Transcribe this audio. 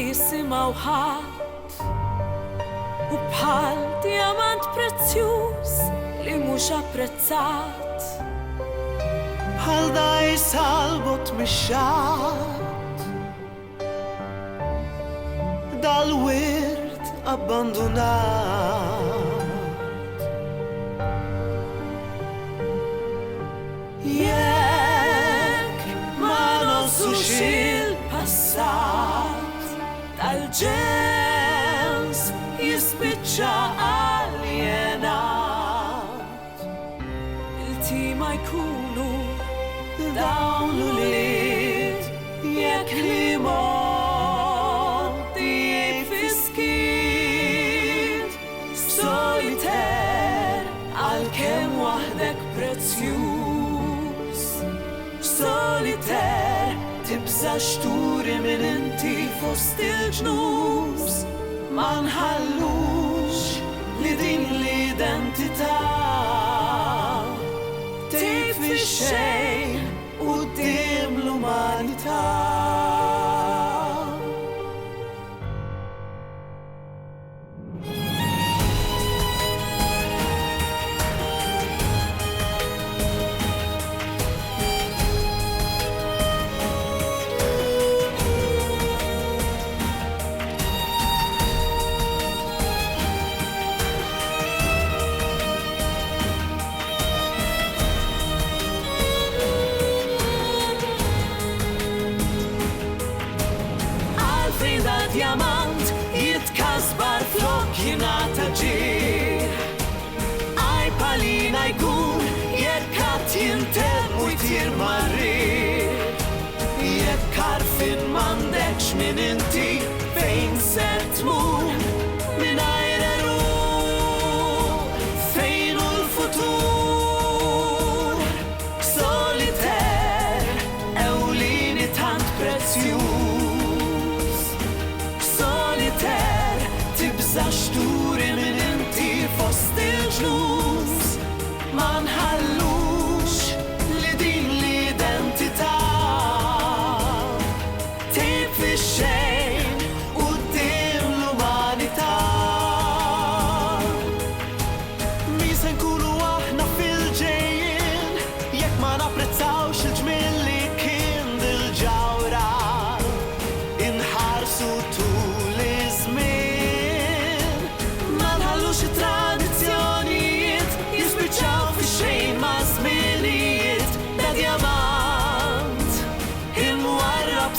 jisimaw ħadd u bħal diamant prezzjuż li mhux apprezzat bħal daj salbot mix-xatt dal-wirt abbandonat jekk ma nossux il-passat tal-ġens jispiċċa aljenat il-tima jkunu dawn l-ulied jekk li modi fiskit Solitaire għalkemm waħdek prezzjuż Solitaire tibża xturi minn inti fost il-ġnus ma nħallux li din l-identità tgħid fix-xejn quddiem l-umanità. Diamant jitkasbar flok jingħata ġieħ Aj palina jkun jekk għad jintemm u jtir marriħ Jekk għarfien m'għandekx min inti fejn se tmur mingħajr eruq fejn hu l-futur Solitaire ewlieni tant prezzjuż tibża xturi minn inti fost il-ġnus ma nħallux li din l-identità tgħid fix-xejn quddiem l-umanità. Mi se nkunu aħna fil-ġejjien jekk ma napprezzawx il-ġmiel li kien dil-ġawra inħarsu tul iż-żmien tradizzjonijiet jispiċċaw fix-xejn ma' żminijiet da diamant imwarrab